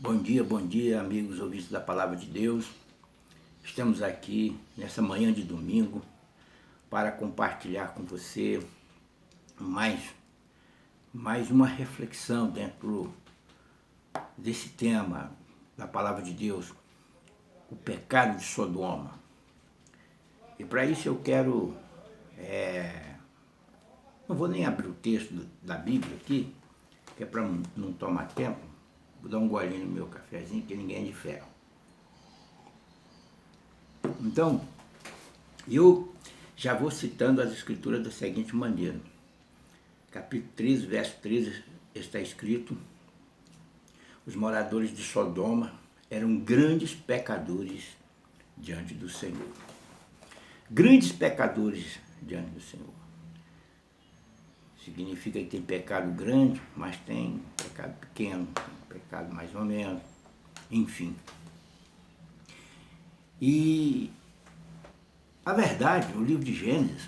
bom dia, amigos ouvintes da Palavra de Deus. Estamos aqui nessa manhã de domingo para compartilhar com você mais uma reflexão dentro desse tema da Palavra de Deus, o pecado de Sodoma. E para isso eu quero, não vou nem abrir o texto da Bíblia aqui, que é para não tomar tempo. Vou dar um golinho no meu cafezinho, que ninguém é de ferro. Então, eu já vou citando as escrituras da seguinte maneira. Capítulo 13, verso 13, está escrito: os moradores de Sodoma eram grandes pecadores diante do Senhor. Grandes pecadores diante do Senhor. Significa que tem pecado grande, mas tem pecado pequeno, tem pecado mais ou menos, enfim. E a verdade, o livro de Gênesis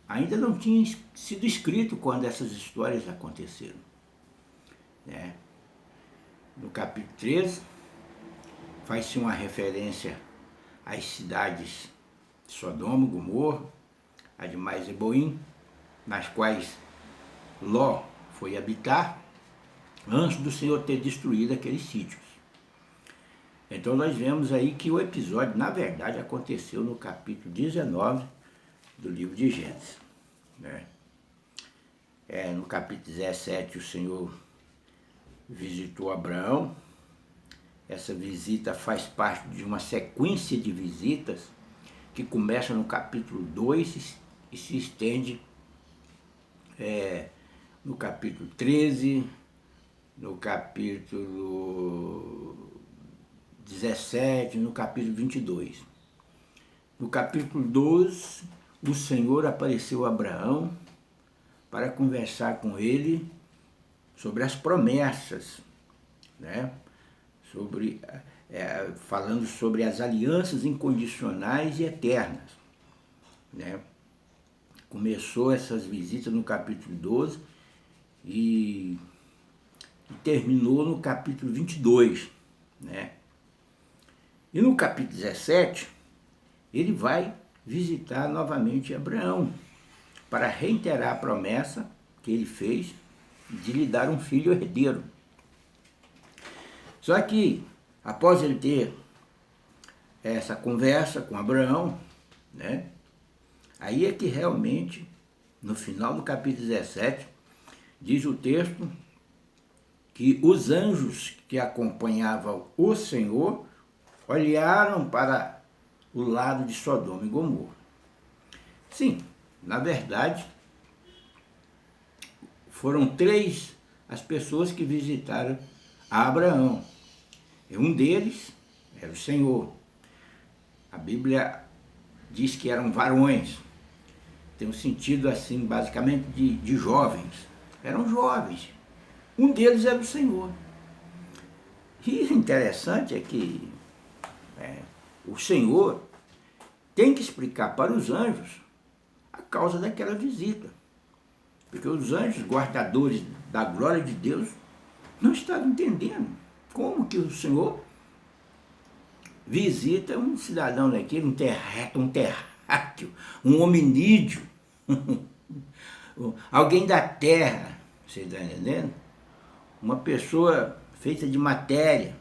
ainda não tinha sido escrito quando essas histórias aconteceram. Né? No capítulo 13, faz-se uma referência às cidades de Sodoma, Gomorra, Admá e Zeboim, nas quais Ló foi habitar, antes do Senhor ter destruído aqueles sítios. Então nós vemos aí que o episódio, na verdade, aconteceu no capítulo 19 do livro de Gênesis. Né? No capítulo 17 o Senhor visitou Abraão. Essa visita faz parte de uma sequência de visitas que começa no capítulo 2 e se estende no capítulo 13, no capítulo 17, no capítulo 22. No capítulo 12, o Senhor apareceu a Abraão para conversar com ele sobre as promessas, né? Falando sobre as alianças incondicionais e eternas. Né? Começou essas visitas no capítulo 12 e terminou no capítulo 22. Né? E no capítulo 17, ele vai visitar novamente Abraão para reiterar a promessa que ele fez de lhe dar um filho herdeiro. Só que, após ele ter essa conversa com Abraão, né, aí é que realmente, no final do capítulo 17, diz o texto que os anjos que acompanhavam o Senhor olharam para o lado de Sodoma e Gomorra. Sim, na verdade, foram 3 as pessoas que visitaram Abraão. E um deles era o Senhor. A Bíblia diz que eram varões. Tem um sentido assim, basicamente, de jovens. Eram jovens. Um deles era o Senhor. E o interessante é que o Senhor tem que explicar para os anjos a causa daquela visita. Porque os anjos, guardadores da glória de Deus, não estavam entendendo como que o Senhor visita um cidadão daquele, um terráqueo, um hominídeo, alguém da terra, você está entendendo? Uma pessoa feita de matéria,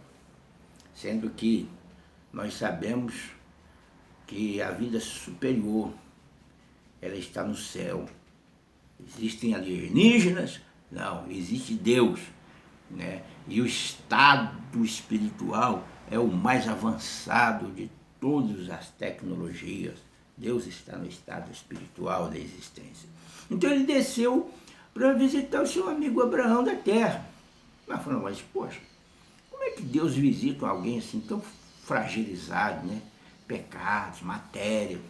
sendo que nós sabemos que a vida superior, ela está no céu. Existem alienígenas? Não, existe Deus. Né? E o estado espiritual é o mais avançado de todas as tecnologias. Deus está no estado espiritual da existência. Então ele desceu para visitar o seu amigo Abraão da terra. Mas falou, mas poxa, como é que Deus visita alguém assim tão fragilizado, né? Pecados, matéria.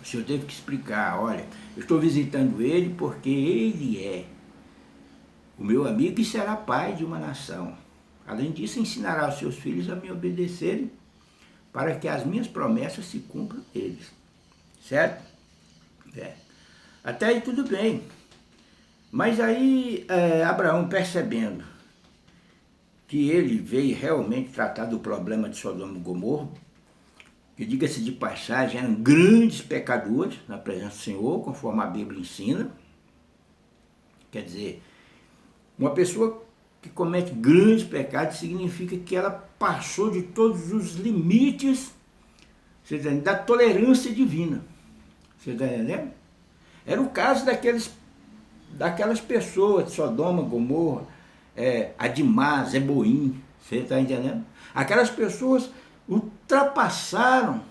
O Senhor teve que explicar, olha, eu estou visitando ele porque ele é o meu amigo e será pai de uma nação. Além disso, ensinará os seus filhos a me obedecerem para que as minhas promessas se cumpram eles. Certo? Até aí tudo bem. Mas aí Abraão, percebendo que ele veio realmente tratar do problema de Sodoma e Gomorra, que, diga-se de passagem, eram grandes pecadores na presença do Senhor, conforme a Bíblia ensina. Quer dizer, uma pessoa que comete grandes pecados significa que ela passou de todos os limites, você tá entendendo, da tolerância divina. Você está entendendo? Era o caso daquelas pessoas de Sodoma, Gomorra, Adimá, Zeboim, você está entendendo? Aquelas pessoas ultrapassaram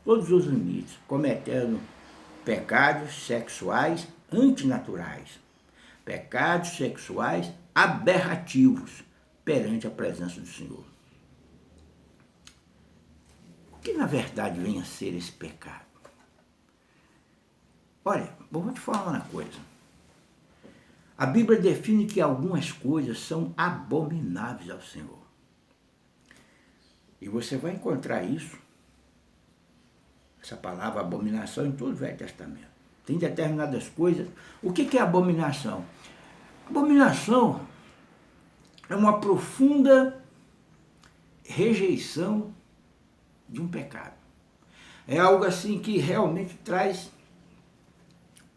todos os limites, cometendo pecados sexuais antinaturais, pecados sexuais aberrativos perante a presença do Senhor. O que na verdade vem a ser esse pecado? Olha, vou te falar uma coisa. A Bíblia define que algumas coisas são abomináveis ao Senhor. E você vai encontrar isso, essa palavra abominação, em todo o Velho Testamento. Tem determinadas coisas. O que é abominação? Abominação é uma profunda rejeição de um pecado. É algo assim que realmente traz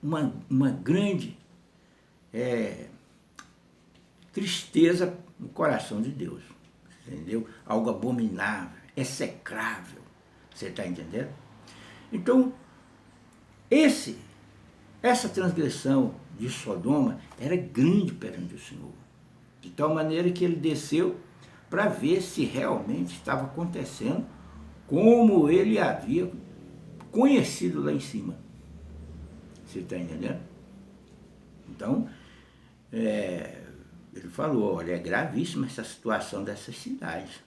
uma grande tristeza no coração de Deus. Entendeu? Algo abominável, execrável. Você está entendendo? Então, essa transgressão de Sodoma era grande perante o Senhor. De tal maneira que ele desceu para ver se realmente estava acontecendo como ele havia conhecido lá em cima. Você está entendendo? Então, ele falou, olha, é gravíssima essa situação dessas cidades.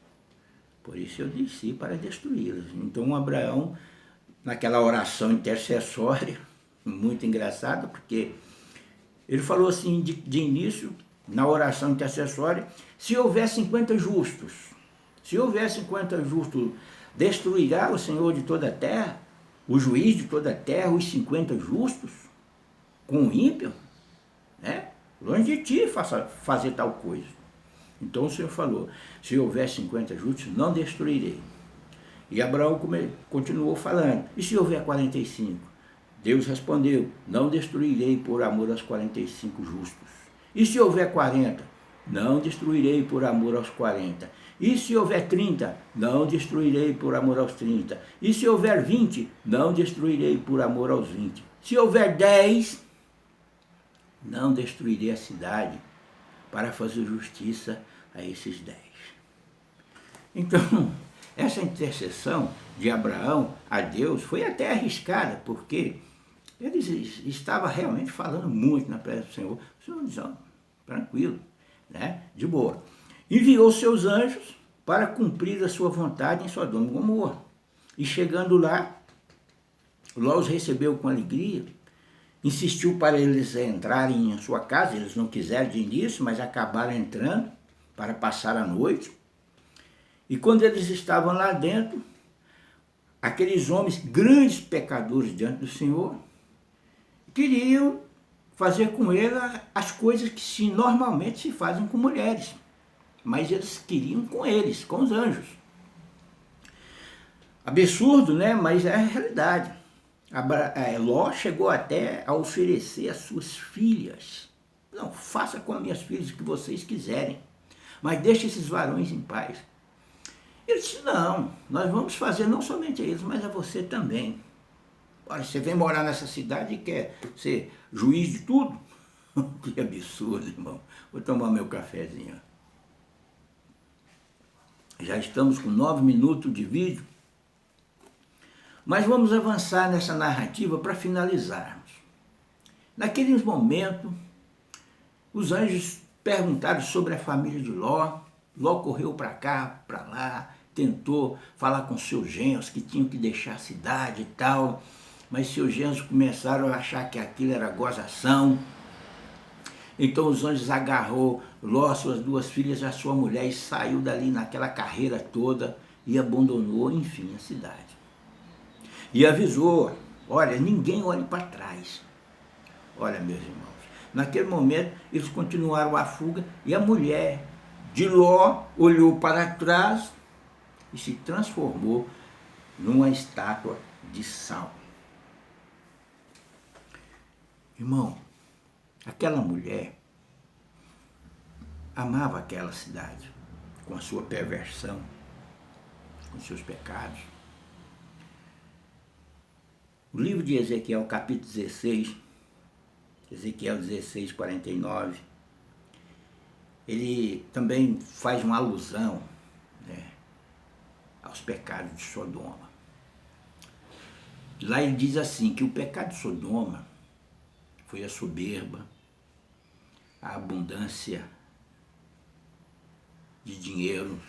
Por isso eu desci para destruí-las. Então Abraão, naquela oração intercessória, muito engraçada, porque ele falou assim de início, na oração intercessória, se houver 50 justos, destruirá o Senhor de toda a terra, o juiz de toda a terra, os 50 justos, com o ímpio, né? Longe de ti fazer tal coisa. Então o Senhor falou, se houver 50 justos, não destruirei. E Abraão continuou falando, e se houver 45? Deus respondeu, não destruirei por amor aos 45 justos. E se houver 40? Não destruirei por amor aos 40. E se houver 30? Não destruirei por amor aos 30. E se houver 20? Não destruirei por amor aos 20. Se houver 10, não destruirei a cidade para fazer justiça a esses 10. Então, essa intercessão de Abraão a Deus foi até arriscada, porque ele estava realmente falando muito na presença do Senhor. O Senhor disse, tranquilo, né? De boa. Enviou seus anjos para cumprir a sua vontade em Sodoma e Gomorra. E chegando lá os recebeu com alegria, insistiu para eles entrarem em sua casa, eles não quiseram de início, mas acabaram entrando para passar a noite. E quando eles estavam lá dentro, aqueles homens, grandes pecadores diante do Senhor, queriam fazer com ele as coisas que normalmente se fazem com mulheres, mas eles queriam com eles, com os anjos. Absurdo, né? Mas é a realidade. Ló chegou até a oferecer as suas filhas. Não, faça com as minhas filhas o que vocês quiserem, mas deixe esses varões em paz. Ele disse, não, nós vamos fazer não somente a eles, mas a você também. Olha, você vem morar nessa cidade e quer ser juiz de tudo? Que absurdo, irmão. Vou tomar meu cafezinho. Já estamos com 9 minutos de vídeo. Mas vamos avançar nessa narrativa para finalizarmos. Naqueles momentos, os anjos perguntaram sobre a família de Ló. Ló correu para cá, para lá, tentou falar com seus genros que tinham que deixar a cidade e tal, mas seus genros começaram a achar que aquilo era gozação. Então os anjos agarrou Ló, suas 2 filhas e a sua mulher e saiu dali naquela carreira toda e abandonou, enfim, a cidade. E avisou, olha, ninguém olhe para trás. Olha, meus irmãos, naquele momento eles continuaram a fuga e a mulher de Ló olhou para trás e se transformou numa estátua de sal. Irmão, aquela mulher amava aquela cidade com a sua perversão, com seus pecados. O livro de Ezequiel, capítulo 16, Ezequiel 16, 49, ele também faz uma alusão, né, aos pecados de Sodoma. Lá ele diz assim, que o pecado de Sodoma foi a soberba, a abundância de dinheiro,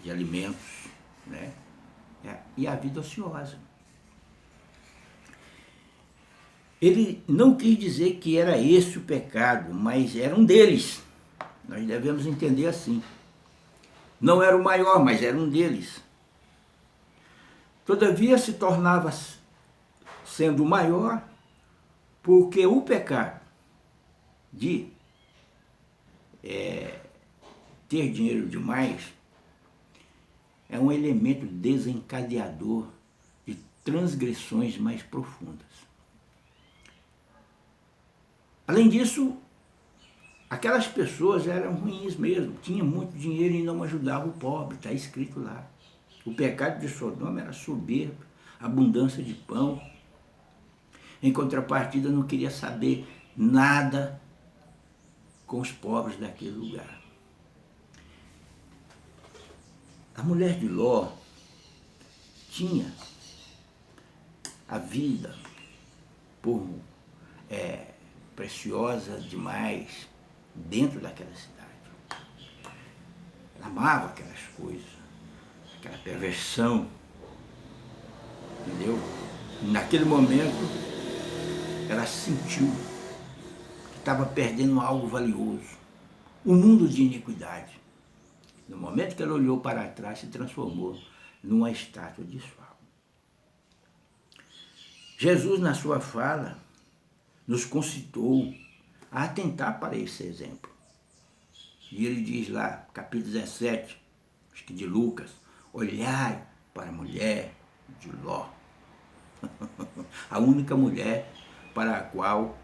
de alimentos, né, e a vida ociosa. Ele não quis dizer que era esse o pecado, mas era um deles. Nós devemos entender assim. Não era o maior, mas era um deles. Todavia se tornava sendo o maior, porque o pecado de ter dinheiro demais é um elemento desencadeador de transgressões mais profundas. Além disso, aquelas pessoas eram ruins mesmo, tinham muito dinheiro e não ajudavam o pobre, está escrito lá. O pecado de Sodoma era soberba, abundância de pão. Em contrapartida, não queria saber nada com os pobres daquele lugar. A mulher de Ló tinha a vida por preciosa demais dentro daquela cidade. Ela amava aquelas coisas, aquela perversão, entendeu? Naquele momento, ela sentiu que estava perdendo algo valioso, um mundo de iniquidade. No momento que ela olhou para trás, se transformou numa estátua de sal. Jesus, na sua fala, nos concitou a atentar para esse exemplo. E ele diz lá, capítulo 17, acho que de Lucas, olhai para a mulher de Ló. A única mulher para a qual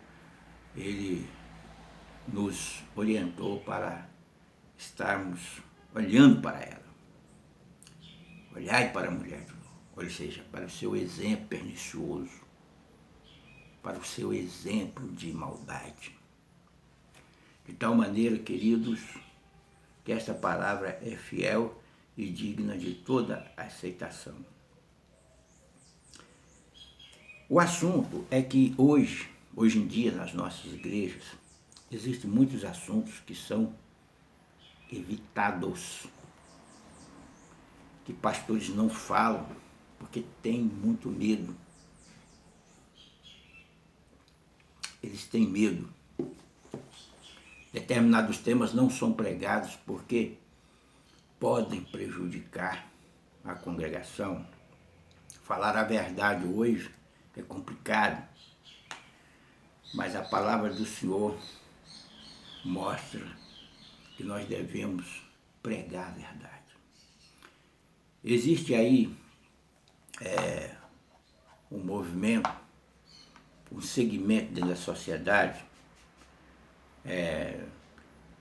ele nos orientou para estarmos olhando para ela. Olhai para a mulher de Ló, ou seja, para o seu exemplo pernicioso, para o seu exemplo de maldade. De tal maneira, queridos, que esta palavra é fiel e digna de toda aceitação. O assunto é que hoje em dia, nas nossas igrejas, existem muitos assuntos que são evitados, que pastores não falam, porque têm muito medo. Eles têm medo. Determinados temas não são pregados porque podem prejudicar a congregação. Falar a verdade hoje é complicado, mas a palavra do Senhor mostra que nós devemos pregar a verdade. Existe aí um movimento, um segmento dentro da sociedade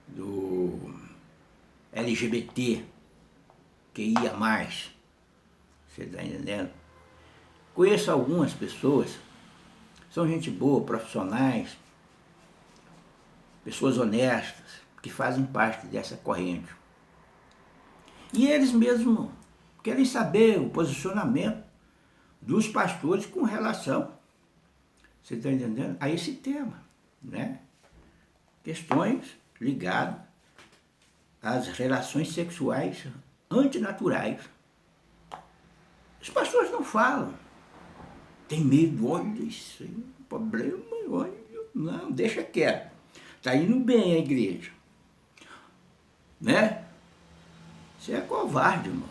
do LGBT, que ia mais, você está entendendo? Conheço algumas pessoas, são gente boa, profissionais, pessoas honestas, que fazem parte dessa corrente. E eles mesmos querem saber o posicionamento dos pastores com relação, você está entendendo, a esse tema, né? Questões ligadas às relações sexuais antinaturais. Os pastores não falam. Tem medo, olha isso aí, um problema, olha, não, deixa quieto. Está indo bem a igreja. Né? Você é covarde, irmão.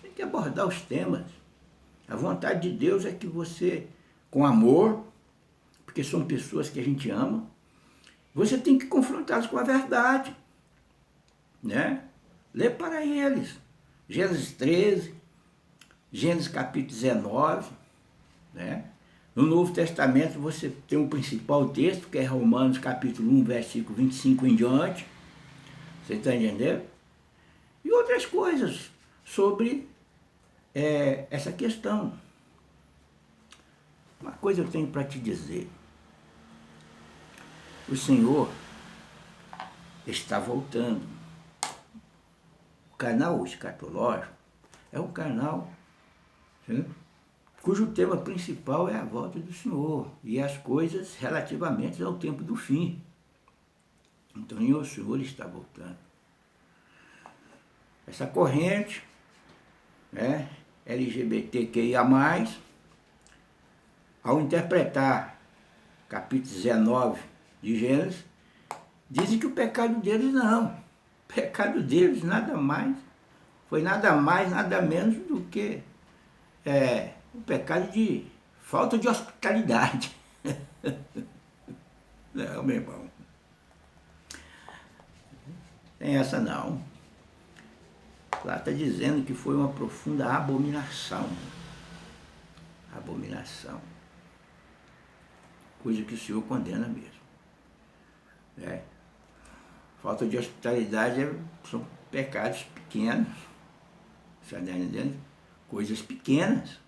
Tem que abordar os temas. A vontade de Deus é que você, com amor, porque são pessoas que a gente ama, você tem que confrontá-los com a verdade, né? Lê para eles. Gênesis 13, Gênesis capítulo 19, né? No Novo Testamento você tem um principal texto, que é Romanos capítulo 1, versículo 25 em diante. Você está entendendo? E outras coisas sobre essa questão. Uma coisa eu tenho para te dizer. O Senhor está voltando. O canal escatológico é um canal, sim, cujo tema principal é a volta do Senhor e as coisas relativamente ao tempo do fim. Então, o Senhor está voltando. Essa corrente, né, LGBTQIA+, ao interpretar capítulo 19 de Gênesis, dizem que o pecado deles não. O pecado deles foi nada mais, nada menos do que o pecado de falta de hospitalidade. Não, meu irmão. Tem essa não. Lá está dizendo que foi uma profunda abominação. Abominação. Coisa que o Senhor condena mesmo. Falta de hospitalidade são pecados pequenos. Você está entendendo? Coisas pequenas.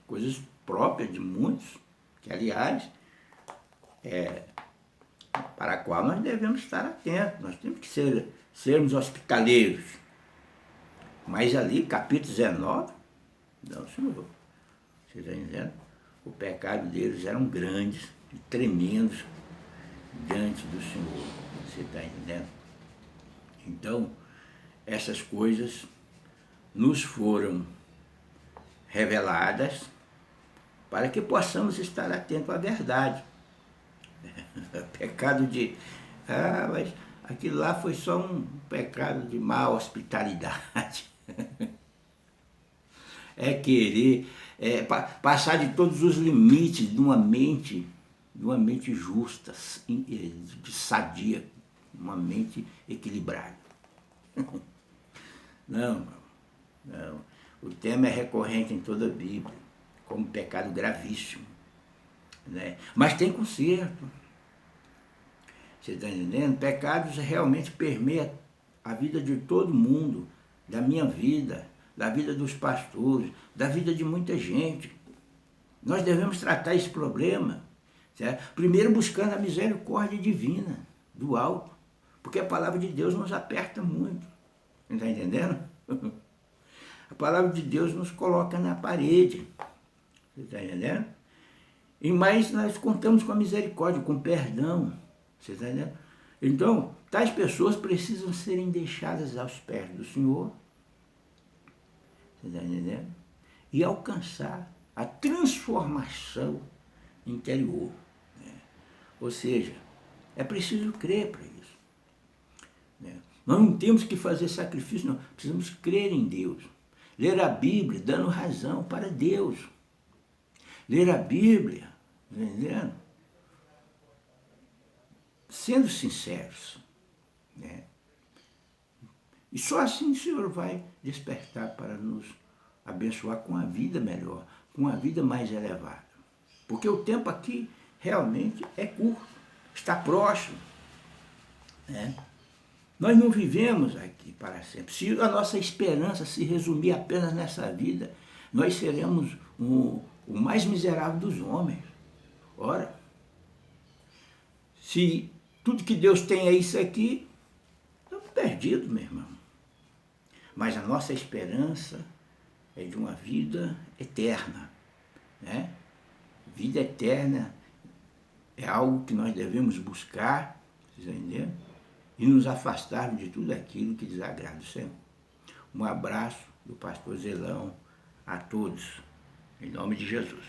Coisas próprias de muitos. Que, aliás, para a qual nós devemos estar atentos. Nós temos que sermos hospitaleiros. Mas ali, capítulo 19, não, Senhor. Você está entendendo? O pecado deles eram grandes e tremendos diante do Senhor. Você está entendendo? Então, essas coisas nos foram reveladas para que possamos estar atentos à verdade. Pecado de... mas aquilo lá foi só um pecado de má hospitalidade. Querer passar de todos os limites de uma mente justa, de sadia, uma mente equilibrada. Não. O tema é recorrente em toda a Bíblia, como pecado gravíssimo, né? Mas tem conserto. Você está entendendo? Pecados realmente permeiam a vida de todo mundo, da minha vida, da vida dos pastores, da vida de muita gente. Nós devemos tratar esse problema, certo? Primeiro buscando a misericórdia divina, do alto, porque a palavra de Deus nos aperta muito. Você está entendendo? A palavra de Deus nos coloca na parede. Você está entendendo? Mas nós contamos com a misericórdia, com o perdão. Você está entendendo? Então, tais pessoas precisam serem deixadas aos pés do Senhor. Você está entendendo? E alcançar a transformação interior. Né? Ou seja, é preciso crer para isso. Né? Nós não temos que fazer sacrifício, não. Precisamos crer em Deus. Ler a Bíblia dando razão para Deus. Ler a Bíblia, entendendo? Sendo sinceros. Né? E só assim o Senhor vai despertar para nos abençoar com a vida melhor, com a vida mais elevada. Porque o tempo aqui realmente é curto, está próximo. Né? Nós não vivemos aqui para sempre. Se a nossa esperança se resumir apenas nessa vida, nós seremos o mais miserável dos homens. Ora, se tudo que Deus tem é isso aqui, estamos perdidos, meu irmão. Mas a nossa esperança é de uma vida eterna. Né? Vida eterna é algo que nós devemos buscar, vocês entendem? E nos afastar de tudo aquilo que desagrada o Senhor. Um abraço do pastor Zelão a todos, em nome de Jesus.